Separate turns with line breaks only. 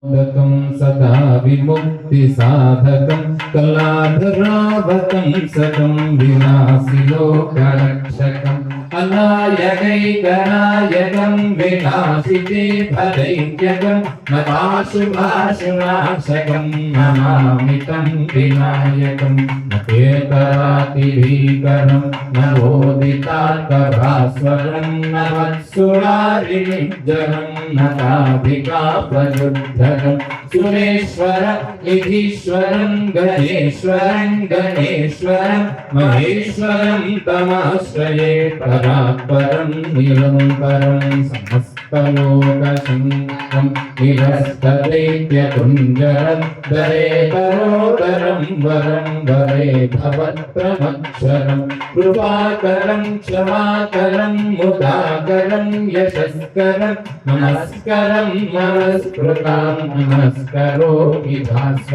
मोदकं सदा विमुक्तिसाधकं कलाधरावतं सकं विनाशिलोकरक्षकम् अनायकैकनायकं विनाशिते भदैत्यकं नताशुभाशुनाशकं नमामि तं विनायकं न केतरातिभीकरं न बोधितार्कभास्वरं न वत्सुरारिनिज्जरं न काभिकाप्रयुद्धरं सुरेश्वर निधीश्वरं गणेश्वरं गणेश्वरं महेश्वरं तमाश्रये परात्परं निरन्तरं समस्तलोकशङ्करं निरस्तदैत्यकुञ्जरं दरेतरोदरं वरं वरे भवत्रमक्षरं कृपाकरं क्षमाकरं मुदाकरं यशस्करं नमस्करं नमस्कृतां नमस्करोमि भास्वरम्।